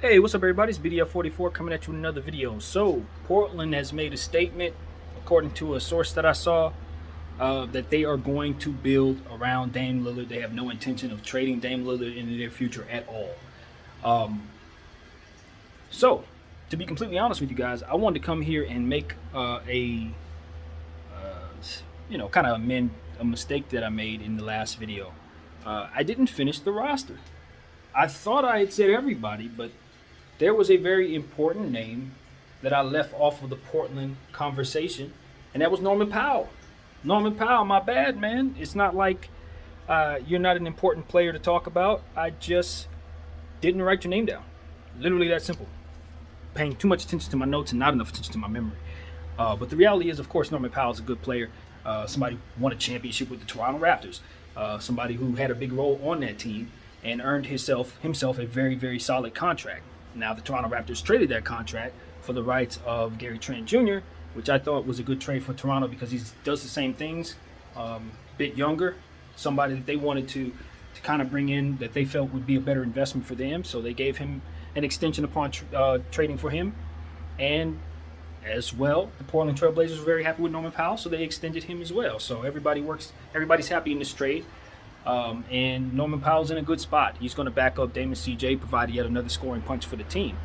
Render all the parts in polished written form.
Hey, what's up, everybody? It's BDF44 coming at you with another video. So, Portland has made a statement, according to a source that I saw, that they are going to build around Dame Lillard. They have no intention of trading Dame Lillard in the near future at all. So, to be completely honest with you guys, I wanted to come here and make kind of amend a mistake that I made in the last video. I didn't finish the roster. I thought I had said everybody, but there was a very important name that I left off of the Portland conversation, and that was Norman Powell. Norman Powell, my bad, man. It's not like you're not an important player to talk about. I just didn't write your name down. Literally that simple. Paying too much attention to my notes and not enough attention to my memory. But the reality is, of course, Norman Powell is a good player. Somebody who won a championship with the Toronto Raptors. Somebody who had a big role on that team and earned himself a very, very solid contract. Now, the Toronto Raptors traded that contract for the rights of Gary Trent Jr., which I thought was a good trade for Toronto because he does the same things, bit younger, somebody that they wanted to kind of bring in that they felt would be a better investment for them. So they gave him an extension upon trading for him. And as well, the Portland Trailblazers were very happy with Norman Powell, so they extended him as well. So everybody's happy in this trade. And Norman Powell's in a good spot. He's going to back up Damon CJ, provide yet another scoring punch for the team,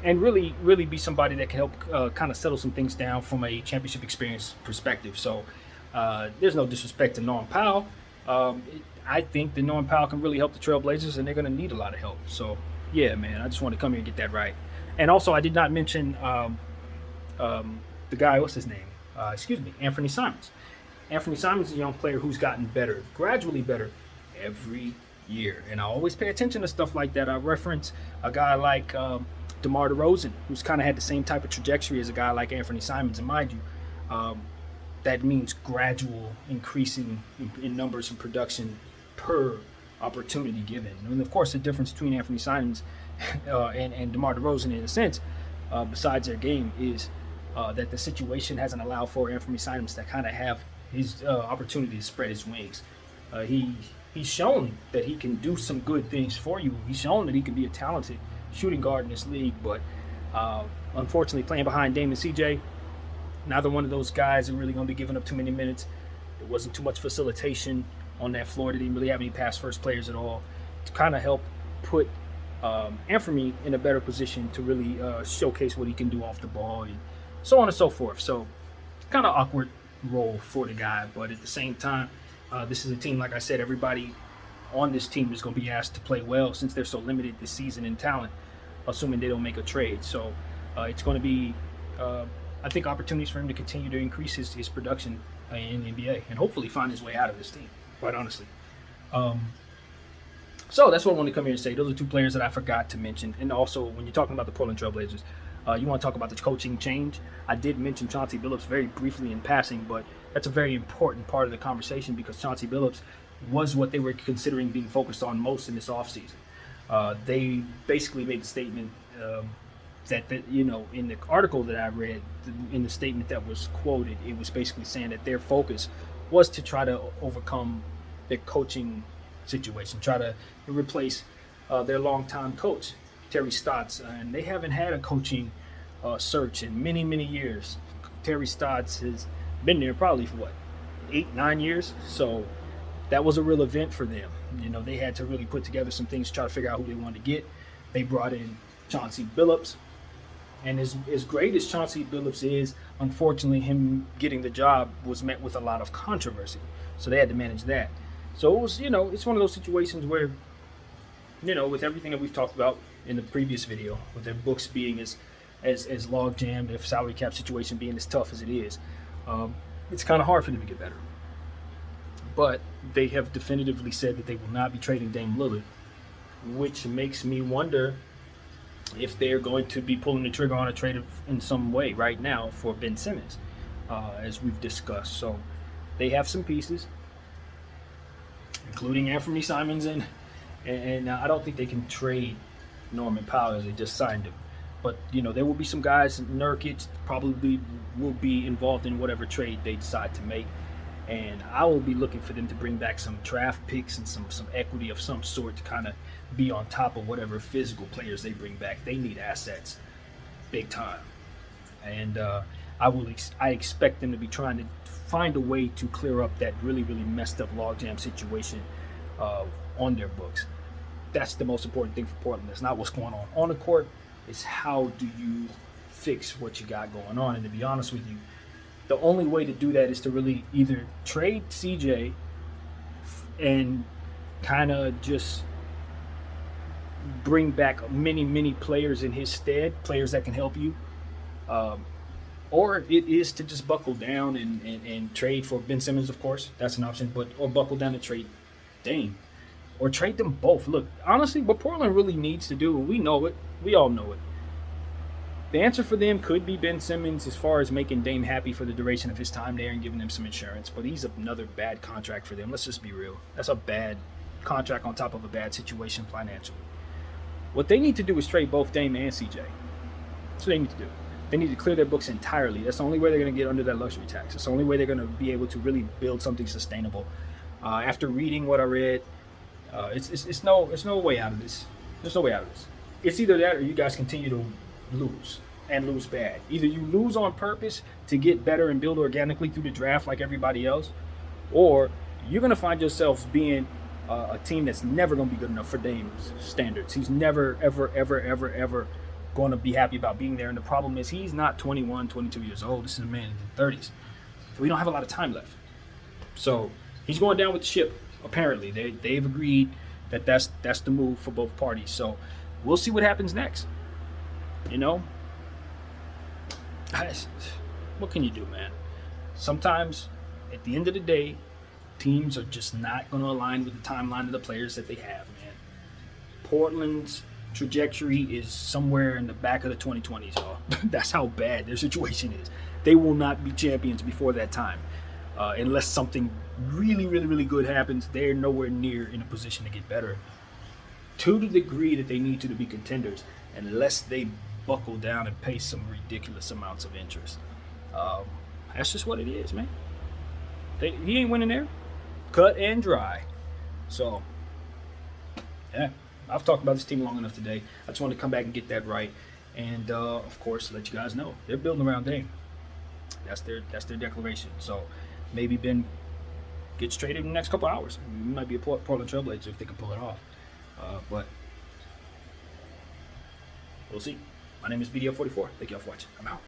and really be somebody that can help kind of settle some things down from a championship experience perspective. So there's no disrespect to Norman Powell. I think that Norman Powell can really help the Trailblazers, and they're going to need a lot of help. So yeah, man, I just want to come here and get that right. And also, I did not mention the guy. What's his name? Anthony Simons. Anthony Simons is a young player who's gotten better, gradually better, every year. And I always pay attention to stuff like that. I reference a guy like DeMar DeRozan, who's kind of had the same type of trajectory as a guy like Anthony Simons. And mind you, that means gradual increasing in numbers and production per opportunity given. And of course, the difference between Anthony Simons and DeMar DeRozan, in a sense, besides their game, is that the situation hasn't allowed for Anthony Simons to kind of have his opportunity to spread his wings. He's shown that he can do some good things for you. He's shown that he can be a talented shooting guard in this league, but unfortunately playing behind Damon CJ, neither one of those guys are really going to be giving up too many minutes. There wasn't too much facilitation on that floor. They didn't really have any pass first players at all to kind of help put Anthony in a better position to really showcase what he can do off the ball and so on and so forth. So kind of awkward role for the guy, but at the same time, this is a team, like I said, everybody on this team is going to be asked to play well since they're so limited this season in talent, assuming they don't make a trade. So it's going to be, I think, opportunities for him to continue to increase his production in the NBA and hopefully find his way out of this team, quite honestly. So that's what I want to come here and say. Those are two players that I forgot to mention. And also, when you're talking about the Portland Trailblazers, you want to talk about the coaching change. I did mention Chauncey Billups very briefly in passing, but that's a very important part of the conversation because Chauncey Billups was what they were considering being focused on most in this offseason. They basically made the statement that in the article that I read, in the statement that was quoted, it was basically saying that their focus was to try to overcome their coaching situation, try to replace their longtime coach, Terry Stotts, and they haven't had a coaching search in many, many years. Terry Stotts has been there probably for 8-9 years. So that was a real event for them. They had to really put together some things to try to figure out who they wanted to get. They brought in Chauncey Billups. And as great as Chauncey Billups is, unfortunately, him getting the job was met with a lot of controversy. So they had to manage that. So it was, it's one of those situations where, with everything that we've talked about in the previous video, with their books being as log jammed, their salary cap situation being as tough as it is, it's kind of hard for them to get better. But they have definitively said that they will not be trading Dame Lillard, which makes me wonder if they're going to be pulling the trigger on a trade in some way right now for Ben Simmons, as we've discussed. So they have some pieces, including Anthony Simons, and I don't think they can trade Norman Powell as they just signed him. But, there will be some guys, Nurkic probably will be involved in whatever trade they decide to make. And I will be looking for them to bring back some draft picks and some equity of some sort to kind of be on top of whatever physical players they bring back. They need assets, big time, and I expect them to be trying to find a way to clear up that really messed up logjam situation on their books. That's the most important thing for Portland. It's not what's going on the court. It's how do you fix what you got going on. And to be honest with you, the only way to do that is to really either trade CJ and kind of just bring back many players in his stead, players that can help you, or it is to just buckle down and trade for Ben Simmons, of course. That's an option, but or buckle down and trade Dame. Or trade them both. Look, honestly, what Portland really needs to do, and we know it, we all know it. The answer for them could be Ben Simmons as far as making Dame happy for the duration of his time there and giving them some insurance, but he's another bad contract for them. Let's just be real. That's a bad contract on top of a bad situation financially. What they need to do is trade both Dame and CJ. That's what they need to do. They need to clear their books entirely. That's the only way they're going to get under that luxury tax. It's the only way they're going to be able to really build something sustainable. After reading what I read, it's no way out of this. There's no way out of this. It's either that or you guys continue to lose and lose bad. Either you lose on purpose to get better and build organically through the draft like everybody else, or you're going to find yourselves being a team that's never going to be good enough for Dame's standards. He's never, ever going to be happy about being there. And the problem is he's not 21, 22 years old. This is a man in his 30s. So we don't have a lot of time left. So he's going down with the ship. Apparently, they've agreed that that's the move for both parties. So we'll see what happens next. You know, what can you do, man? Sometimes, at the end of the day, teams are just not going to align with the timeline of the players that they have, man. Portland's trajectory is somewhere in the back of the 2020s, y'all. That's how bad their situation is. They will not be champions before that time. Unless something really good happens, they're nowhere near in a position to get better to the degree that they need to be contenders, unless they buckle down and pay some ridiculous amounts of interest. That's just what it is, man. He ain't winning there, cut and dry. So, yeah, I've talked about this team long enough today. I just wanted to come back and get that right, and of course, let you guys know they're building around Dame. That's their declaration. So. Maybe Ben gets traded in the next couple hours. It might be a Portland Trailblazer if they can pull it off. But we'll see. My name is BDO44. Thank y'all for watching. I'm out.